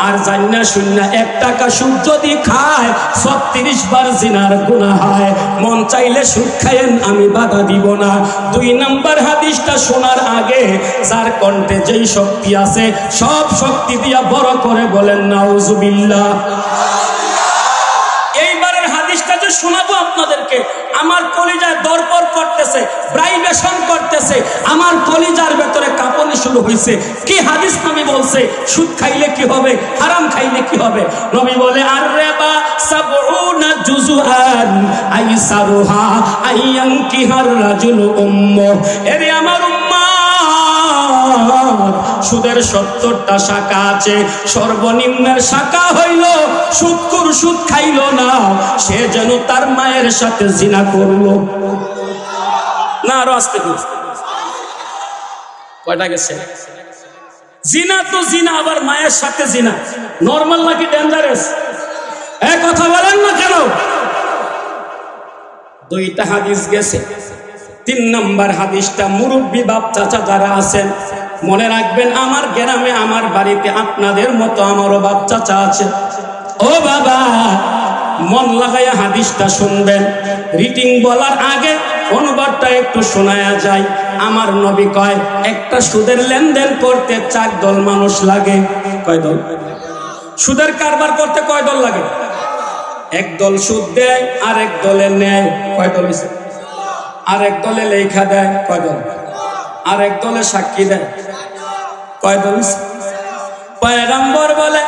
আর জান্না শূন্য 1 টাকা সুদ যদি খায় 36 বার জিনার গুনাহ হয়। মন চাইলে সুদ খায়েন, আমি বাধা দিব না। 2 নম্বর হাদিসটা শোনার আগে যার কণ্ঠে যেই শক্তি আছে সব শক্তি দিয়া বড় করে বলেন নাউজুবিল্লাহ। এইবারের হাদিসটা যে শোনাবো আপনাদেরকে, আমার কলিজায় দরপর করতেছে, ভাইব্রেশন করতেছে, আমার কলিজার ভেতরে কাঁপুনি শুরু হয়েছে। কি হাদিস নবী বলছে? সুদ খাইলে কি হবে, হারাম খাইলে কি হবে? নবী বলে আর রিবা সাবউনা জুজুআন আইসারুহা আইয়ানকিহার রাজুলু উম্মুহ। এরে আমার উম্মত, সুদের 70টা শাখা আছে, সর্বনিম্নের শাখা হইল সুদখোর সুদ খাইল না, সে যেন তার মায়ের সাথে জিনা করলো না। আরো আসতে কয়টা গেছে? জিনা তো জিনা, আবার মায়ের সাথে জিনা নরমাল নাকি ডেঞ্জারাস? এক কথা বলেন না কেন? 2টা হাদিস গেছে। 3 নম্বর হাদিসটা মুরব্বী বাপ চাচা যারা আছেন মনে রাখবেন, আমার গ্রামে আমার বাড়িতে আপনাদের মতো আমারও বাপ চাচা আছে। ও বাবা, মন লাগাইয়া হাদিসটা শুনবেন। রিটিং বলার আগে অনুবাদটা একটু শোনায়া যায়। আমার নবী কয়, একটা সুদের লেনদেন করতে 4 দল মানুষ লাগে। কয় দল? সুদের কারবার করতে কয় দল লাগে? 1 দল সুদ দেয়, আর 1 দলে নেয়। কয় দল? আর 1 দলে লেখা দেয়। কয় দল? আর 1 দলে সাক্ষী দেয়। কয় দল? পয়গম্বর বলে,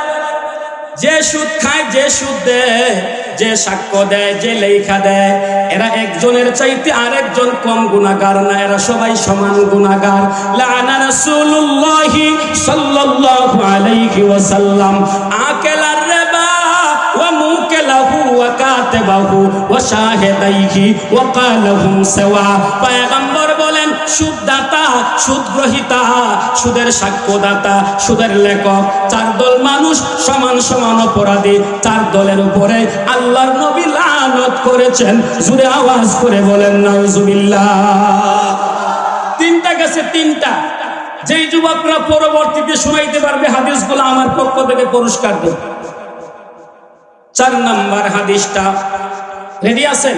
যে সুদ খায়, যে সুদ দেয়, যে সাক্ষ্য দেয়, যে লেখা দেয়, এরা একজনের চাইতে আরেকজন কম গুনাহগার না, এরা সবাই সমান গুনাহগার। লাআনা রাসূলুল্লাহি সাল্লাল্লাহু আলাইহি ওয়াসাল্লাম আকালার রিবা ওয়া মুকালাহু ওয়া কাতাবাহু ওয়া শাহিদাইহি ওয়া ক্বালাহুম সাওয়া। পয়গম্বর বলেন, সুদদাতা, সুদগ্রহীতা, সুদের সাক্ষ্যদাতা, সুদের লেখক, 4 দল মানুষ সমান সমান অপরাধী। 4 দলের উপরে আল্লাহর নবী লানত করেছেন। জোরে আওয়াজ করে বলেন নাউজুবিল্লাহ। 3টা গেছে, 3টা। যেই যুবকরা পরবর্তীতে শুনাইতে পারবে হাদিসগুলো আমার পক্ষ থেকে পুরস্কার দেব। 4 নাম্বার হাদিসটা রেডি আছেন?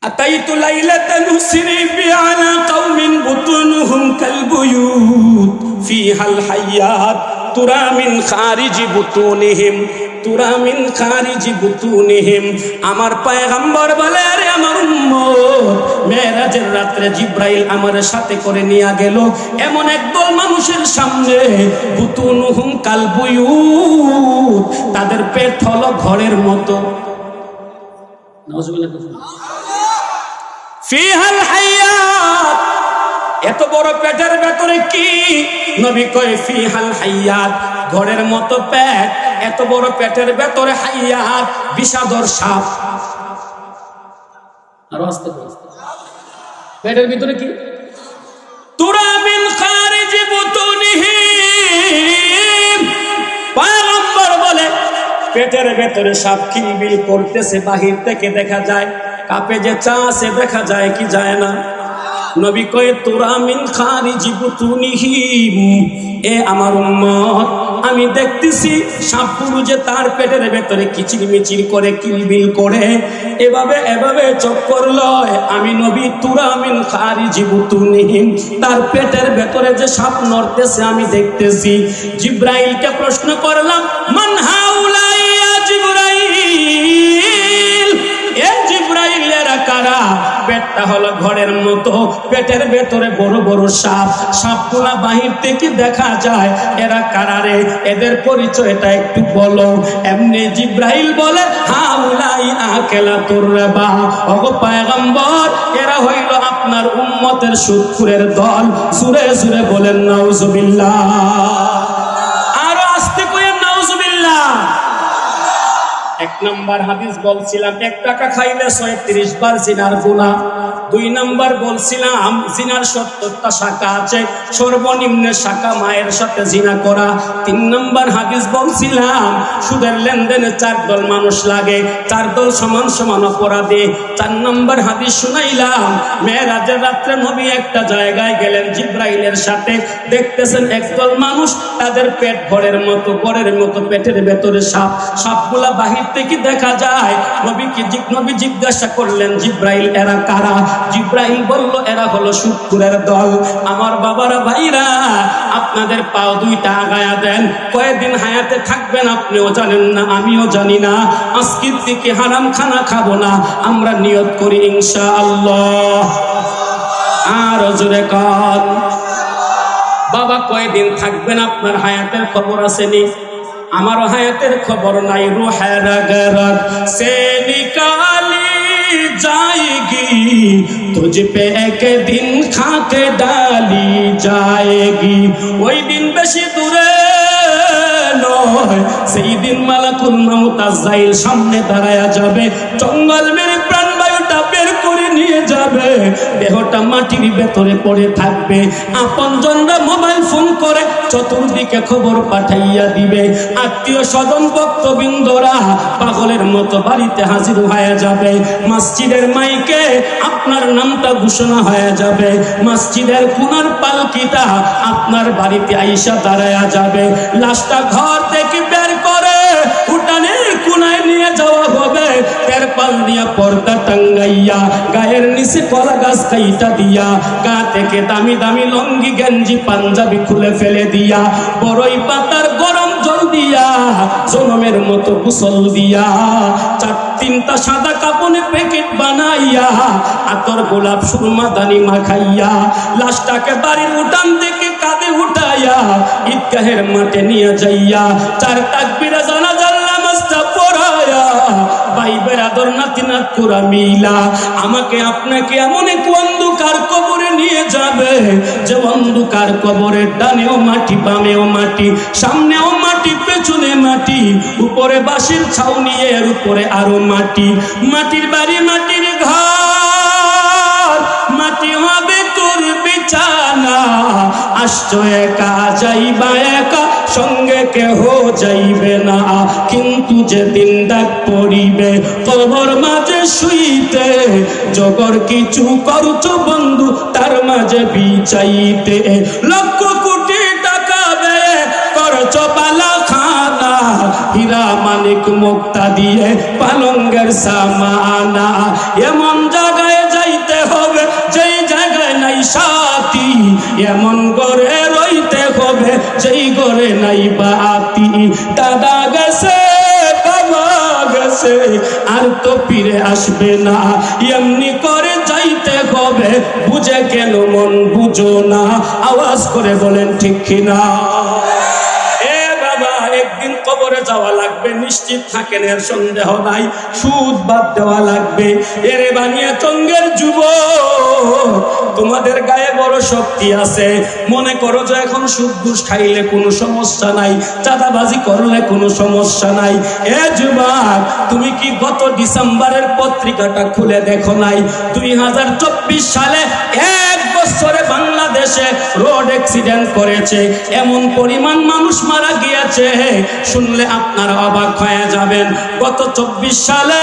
আতাইতু লাইলাতান উসরি বি আলা কওমিন বুতুনুহুম কালবুয়ুত ফিহাল হায়াত তুরা মিন খারিজি বুতুনিহিম তুরা মিন খারিজি বুতুনিহিম। আমার পয়গম্বর বলে, আরে আমার উম্মত, মেরাজের রাতে জিব্রাইল আমার সাথে করে নিয়ে গেল এমন একদল মানুষের সামনে, বুতুনুহুম কালবুয়ুত, তাদের পেট হলো ঘরের মতো। নাউজুবিল্লাহ। ফিহাল হায়াত, এত বড় পেটের ভেতরে কি? নবী কয় ফিহাল হায়াত, ঘরের মতো পেট, এত বড় পেটের ভেতরে হায়াত, বিষাদর সাপ। আর আস্তে আস্তে পেটের ভিতরে কি? তুরা মিন খারিজি বুতুনিহিম। পয়গম্বর বলে, পেটের ভেতরে সাপ কিলবিল করতেছে, বাহির থেকে দেখা যায়, কাপে যে চা আছে দেখা যায় কি যায় না? নবী কয়ে তুরা মিন খারিজি বুতুনিহিম, এ আমার উম্মত, আমি দেখতেছি সাপগুলো যে তার পেটের ভেতরে কিচিরমিচির করে, কিলবিল করে, এভাবে এভাবে চক্কর লয়। আমি নবী তুরা মিন খারিজি বুতুনিহিম, তার পেটের ভেতরে যে সাপ নড়তেছে আমি দেখতেছি। জিব্রাইলকে প্রশ্ন করলাম, মান হাউলাই ইয়া জিব্রাইল, এ জিব্রাইল এরা কারা? পেটটা হলো ঘরের মতো, পেটের ভেতরে বড় বড় সাপ, সাপগুলা বাহির থেকে দেখা যায়, এরা কারারে? এদের পরিচয়টা একটু বলো। এমনি জিব্রাইল বলে, হাউলাই আকেলাতুর রাবা, ওগো পয়গম্বর, এরা হইল আপনার উম্মতের সুদখোরের দল। সুরে সুরে বলেন নাউজুবিল্লাহ। আরো আস্তে কইেন নাউজুবিল্লাহ। 1 নাম্বার হাদিস বলছিলাম, 1 টাকা খাইলে 36 বার জিনার গুনাহ। 2 নাম্বার বলছিলাম জিনার 70টা শাখা আছে, সর্বনিম্ন শাখা মায়ের সাথে জিনা করা। 3 নাম্বার হাদিস বলছিলাম সুদের লেনদেনে 4 দল মানুষ লাগে, 4 দল সমান সমান অপরাধী। 4 নাম্বার হাদিস শুনাইলাম, মেরাজের রাত্রে নবী একটা জায়গায় গেলেন জিব্রাইলের সাথে, দেখতেছেন একদল মানুষ, তাদের পেট ঘরের মতো, ঘরের মতো পেটের ভেতরে সাপ, সাপগুলা বাহির থেকে দেখা যায়। নবী জিজ্ঞাসা করলেন, জিব্রাইল এরা কারা? জিব্রাইল বলল, এরা হলো সুদখোরের দল। আমার বাবারা, ভাইরা, আপনাদের পাও 2টা আগায়া দেন। কয়েকদিন হায়াতে থাকবেন আপনিও জানেন না, আমিও জানি না। আজকের থেকে হারাম খানা খাবো না, আমরা নিয়ত করি ইনশাআল্লাহ। আর জোরে কান। বাবা, কয়েকদিন থাকবেন আপনার হায়াতের খবর আসেনি? আমারও হায়াতের খবর নাই। রুহের গরজ সে নিকালি जाएगी तुझ पे एक दिन खाके डाली जाएगी। ওই দিন বেশি দূরে নয়, সেই দিন মালাকুল মউত আজরাইল সামনে দাঁড়ায়া যাবে, জঙ্গল মেরে প্রাণবায়ুটা বের করে নিয়ে যাবে, দেহটা মাটির ভেতরে পড়ে থাকবে। আপনজনরা মোবাইল ফোন করে চতুর্দিকে খবর পাঠাইয়া দিবে, আত্মীয় স্বজন ভক্তবৃন্দরা পাগলের মতো বাড়িতে হাজির হয়ে যাবে। মসজিদের মাইকে আপনার নামটা ঘোষণা হয়ে যাবে, মসজিদের কোনার পালকিটা আপনার বাড়িতে আইসা দাঁড়ায়া যাবে। লাশটা ঘর থেকে বের করে উঠানের কোনায় নিয়ে যাওয়া হবে, তেরপাল দিয়া পর্দা টাঙ্গাইয়া, গায়ের নিচে কলা গাছ কাইটা দিয়া, গা থেকে দামি দামি লঙ্গি গেঞ্জি পাঞ্জাবি খুলে ফেলে দিয়া, বড়ই পাতার গরম জল দিয়া, জনমের মতো গোসল দিয়া, 4-3টা সাদা কাপড়ে প্যাকেট বানাইয়া, আতর গোলাপ সুরমা দানি মাখাইয়া, লাশটাকে বাড়ির উঠান থেকে কাঁধে উঠাইয়া ঈদগাহের মাঠে নিয়ে যাইয়া, 4 তাকবীরে জানাজার নামাজটা পড়ায়া, ভাই বেরাদর নাতি নাত কুরা মিলা আমাকে আপনাকে এমন এক অন্ধকার কবরে নিয়ে যাবে, যে অন্ধকার কবরের ডানেও মাটি, বামেও মাটি, সামনেও মাটি, পেছনে মাটি, উপরে বাঁশের ছাউনি, এর উপরে আরো মাটি, মাটির বাড়ি, মাটির ঘর, মাটি হবে তোর বিছানা। আসছো একা যাইবা একা, সঙ্গে কেহ যাইবে না, কিন্তু যেদিন ডাক পড়িবে কবর মাঝে শুইতে, জগর কিছু করছ বন্ধু তার মাঝে বিচাইতে, লক্ষ কোটি টাকা ব্যয় করছ বালা খানা, হীরা মানিক মুক্তা দিয়ে পালঙ্গের সামানা, এমন জায়গায় যাইতে হবে যেই জায়গায় নাই সাথী, এমন ঘরে রইতে হবে যেই ঘরে নাই বাতি, দাদা গেছে বাবা গেছে আর তো ফিরে আসবে না, এমনি করে যাইতে হবে, বুঝে কেন মন বুঝো না, আওয়াজ করে বলেন ঠিক কিনা? একদিন কবরে যাওয়া লাগবে, নিশ্চিত থাকেন, এর সন্দেহ নাই, সুদ বাদ দেওয়া লাগবে। এরে বানিয়ে চঙ্গের যুবক, তোমাদের গায়ে বড় শক্তি আছে, মনে করো যে এখন সুদ ঘুষ খাইলে কোনো সমস্যা নাই, চাঁদাবাজি করলে কোনো সমস্যা নাই। এ যুবক, তুমি কি গত ডিসেম্বরের পত্রিকাটা খুলে দেখো নাই? 2024 সালে এক বছরে বাংলাদেশে রোড অ্যাক্সিডেন্ট করেছে, এমন পরিমাণ মানুষ মারা গিয়েছে, শুনলে আপনারা অবাক হয়ে যাবেন। গত 24 সালে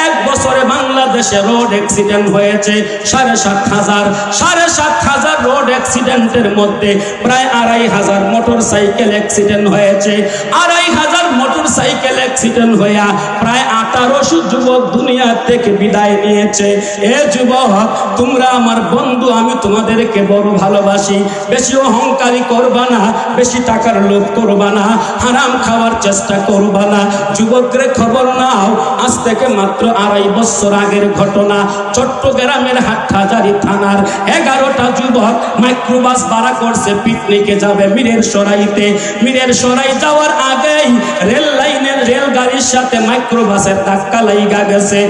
এক বছরে বাংলাদেশে রোড অ্যাক্সিডেন্ট হয়েছে 7,500 রোড অ্যাক্সিডেন্টের মধ্যে প্রায় 2,500 মোটরসাইকেল অ্যাক্সিডেন্ট হয়েছে। 2,500 মোটরসাইকেল অ্যাক্সিডেন্ট হইয়া প্রায় 1800 যুবক দুনিয়া থেকে বিদায় নিয়েছে। এ যুবক, তোমরা আমার বন্ধু, আমি তোমাদেরকে বড় ভালোবাসি, বেশি অহংকারী করবা না, বেশি টাকার লোভ করবা না, হারাম খাওয়ার চেষ্টা করবা না। যুবকরে খবর নাও, আজ থেকে মাত্র 2.5 বছর আগের ঘটনা, চট্টগ্রামের হাটহাজারী থানার 11টা যুবক মাইক্রোবাস ভাড়া করছে, পিকনিকে যাবে মীরের সরাইতে। মীরের সরাই যাওয়ার আগেই রেল লাইনের রেলগাড়ির সাথে মাইক্রোবাসের ধাক্কা লাগা গেছে,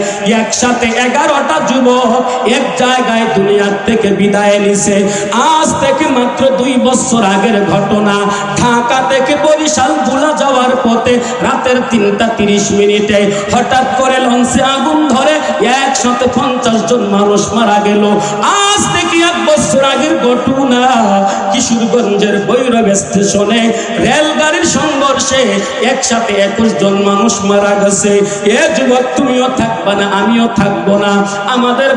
একসাথে 11টা যুবক এক জায়গায় দুনিয়ার থেকে বিদায় নিছে। আজ থেকে মাত্র 2 বছর আগের ঘটনা, ঢাকা থেকে বরিশাল ভোলা যাওয়ার পথে রাতের 3:30 হঠাৎ করে লঞ্চে আগুন ধরে 150 জন মানুষ মারা গেল। আজ থেকে 1 বছর আগের ঘটনা, কিশোরগঞ্জের ভৈরব স্টেশনে রেলগাড়ির সংঘর্ষে একসাথে 21 জন মানুষ মারা গেছে। এ যুবক, তুমিও থাকবা না, আমিও থাকবো না। আমাদের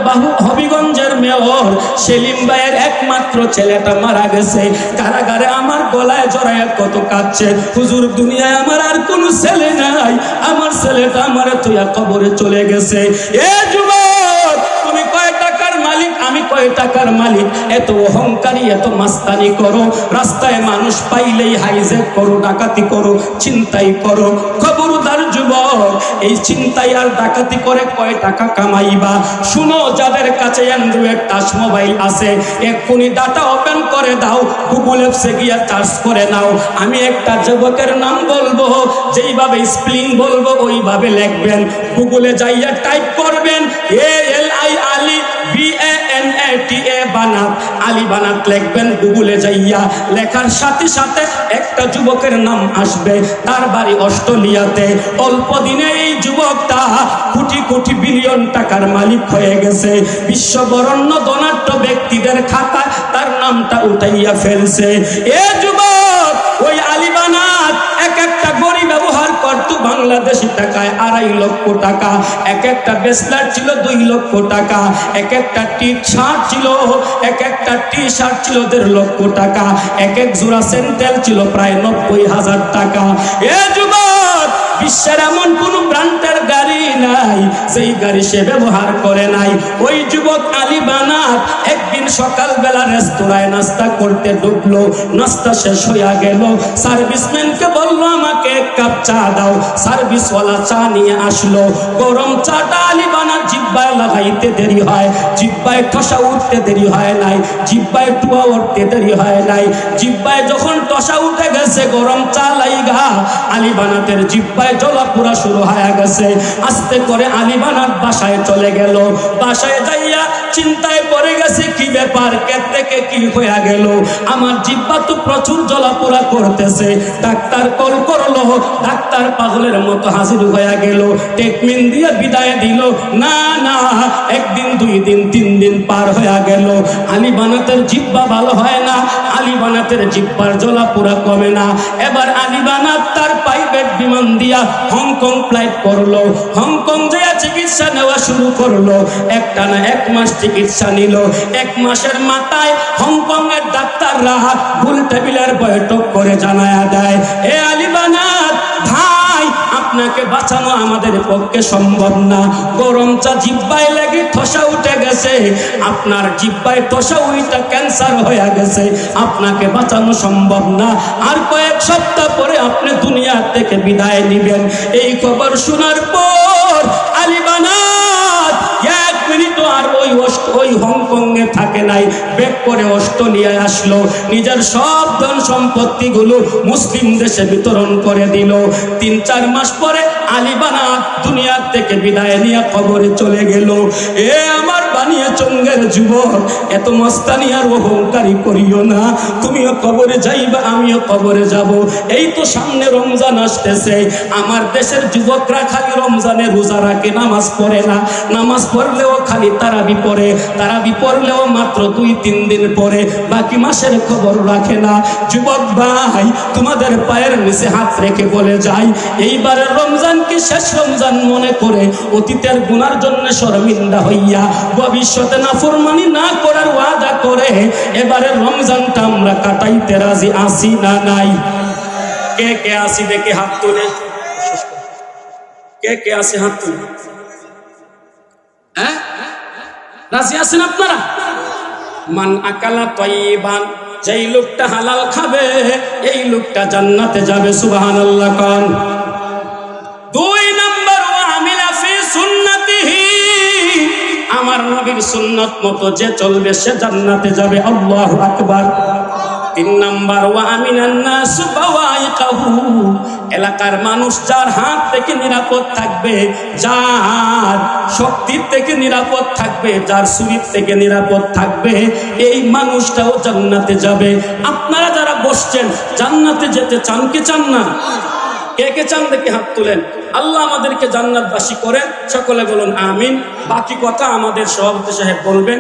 হবিগঞ্জের মেয়র সেলিম ভাইয়ের একমাত্র ছেলেটা মারা গেছে কারাগারে, আমার গলায় জড়ায় কত কাঁদছে, হুজুর দুনিয়ায় আমার আর কোনো ছেলে নাই, আমার ছেলেটা আমারে তুইয়া কবরে চলে গেছে। এ যুবক, তুমি কয় টাকার মালিক, আমি কয় টাকার মালিক, এত অহংকারী, এত মাস্তানি করো, রাস্তায় মানুষ পাইলেই হাইজ্যাক করো, ডাকাতি করো, ছিনতাই করো। খবরদার যুবক, এই ছিনতাই আর ডাকাতি করে কয় টাকা কামাইবা? শুনো, যাদের কাছে অ্যান্ড্রয়েড টাচ মোবাইল আছে, এক্ষুনি ডাটা ওপেন করে দাও, গুগল অ্যাপসে গিয়ে সার্চ করে নাও। আমি একটা যুবকের নাম বলবো, যেইভাবে স্পেলিং বলবো ওইভাবে লিখবেন। গুগলে যাইয়া টাইপ করবেন ALI আলী BANATA বানাত, আলী বানাত লিখবেন। গুগলে যাইয়া লেখার সাথে সাথে একটা যুবকের নাম আসবে, তার বাড়ি অস্ট্রেলিয়াতে। অল্প দিনে এই যুবকটা কোটি কোটি বিলিয়ন টাকার মালিক হয়ে গেছে। বিশ্ববরণ্য ধনাঢ্য ব্যক্তিদের খাতায় তার নামটা উঠাইয়া ফেলছে। এ যুবক, ওই আলী বানাত এক একটা গড়ি ব্যবহার করতো বাংলাদেশি টাকায় 2.5 লক্ষ টাকা, এক একটা ব্রেসলেট ছিল 2 লক্ষ টাকা, এক একটা টি-শার্ট ছিল 1.5 লক্ষ টাকা, এক জোড়া স্যান্ডেল ছিল প্রায় 90,000 টাকা। এ যুবক, বিশ্বের এমন কোন ব্র্যান্ডের গাড়ি নাই সেই গাড়ি সে ব্যবহার করে নাই। ওই যুবক আলী বানাত একদিন সকালবেলা রেস্তোরাঁয় নাস্তা করতে ঢুকলো, নাস্তা শেষ হইয়া গেল, সার্ভিসম্যানকে বললো আমাকে 1 কাপ চা দাও। সার্ভিসওয়ালা চা নিয়ে আসলো, গরম চাটা আলী বানাত জিহ্বায় লাগাইতে দেরি হয়, জিহ্বায় ঠসা উঠতে দেরি হয় নাই, জিহ্বায় টুয়া উঠতে দেরি হয় নাই। জিহ্বায় যখন ঠসা উঠে গেছে, গরম চা লাইগা আলী বানাতের জিহ্বায় জ্বলাপোড়া শুরু হয়ে গেছে। আস্তে করে আলী বানাত বাসায় চলে গেল। বাসায় যাইয়া চিন্তায় পড়ে গেছে, কি ব্যাপার, কেন থেকে কি হয়ে গেল, আমার জিহ্বা তো প্রচুর জ্বলাপোড়া করতেছে। ডাক্তার কল করলো, ডাক্তার পাগলের মতো হাজির হয়ে গেল, টেকমিন দিয়ে বিদায় দিল। না না, একদিন, 2 দিন, 3 দিন পার হয়ে গেল, আলী বানাতের জিহ্বা ভালো হয় না, আলী বানাতের জিহ্বার জ্বলাপোড়া কমে না। এবার আলী বানাত তার প্রাইভেট বিমান দিয়া হংকং ফ্লাইট করলো, হংকং যায় চিকিৎসা নেওয়া শুরু করলো। একটানা 1 মাস চিকিৎসা নিল। 1 মাসের মাথায় হংকং এর ডাক্তাররা গোল টেবিলের বৈঠক করে জানায়া দেয়, এ আলী বানাত ভাই, আপনাকে বাঁচানো আমাদের পক্ষে সম্ভব না, গরম চা জিহ্বায় লেগে ঠসা উঠে গেছে, আপনার জিহ্বায় ঠসা উইটা ক্যান্সার হয়ে গেছে, আপনাকে বাঁচানো সম্ভব না, আর কয়েক সপ্তাহ পরে আপনি দুনিয়া থেকে বিদায় নেবেন। এই খবর শোনার পর আলী বানাত 1 মিনিটও আর ওই হংকং এ থাকে নাই, ব্যাক করে অস্ট্রেলিয়ায় আসলো, নিজের সব ধন সম্পত্তি গুলো মুসলিম দেশে বিতরণ করে দিল। 3-4 মাস পরে আলী বানাত দুনিয়ার থেকে বিদায় নিয়ে কবরে চলে গেল। এ আমার বানিয়ে চঙ্গের যুবক, এত মস্তানি আর অহংকারী করিও না, তুমিও কবরে যাইবা, আমিও কবরে যাব। এই তো সামনে রমজান আসতেছে, আমার দেশের যুবকরা খালি রমজানে রোজা রাখে, নামাজ পড়ে না, নামাজ পড়লেও খালি তারাবি পড়ে, তারাবি পড়লেও মাত্র 2-3 দিন পরে, বাকি মাসের খবর রাখে না। যুবক ভাই, তোমাদের পায়ের নিচে হাত রেখে বলে যাই, এইবারের রমজান কি শেষ রমজান মনে করে অতীতের গুনার জন্য শর্মিন্দা হইয়া ভবিষ্যতে নাফরমানি না করার ওয়াদা করে এবারের রমজানটা আমরা কাটাইতে রাজি আছি না নাই? কে কে আসি দেখে হাত তুলে, কে কে আসি হাত তুলে, হ্যাঁ রাজি আছেন আপনারা? মান আকালা তয়্যিবান, যেই লোকটা হালাল খাবে এই লোকটা জান্নাতে যাবে, সুবহানাল্লাহ কোন। 2 নাম্বার, ওয়া আমিলা ফি সুন্নতিহি, আমার নবীর সুন্নাত মতো যে চলবে সে জান্নাতে যাবে, আল্লাহু আকবার। 3 নাম্বার, ওয়া আমিনান নাস বাওয়াইকাহু, এলাকার মানুষ যার হাত থেকে নিরাপদ থাকবে, যার শক্তির থেকে নিরাপদ থাকবে, যার শরীর থেকে নিরাপদ থাকবে, এই মানুষটাও জান্নাতে যাবে। আপনারা যারা বসছেন জান্নাতে যেতে চান কি চান না? কে কে চান দেখে হাত তুলেন। আল্লাহ আমাদেরকে জান্নাতবাসী করেন, সকলে বলুন আমিন। বাকি কথা আমাদের সভাপতি সাহেব বলবেন।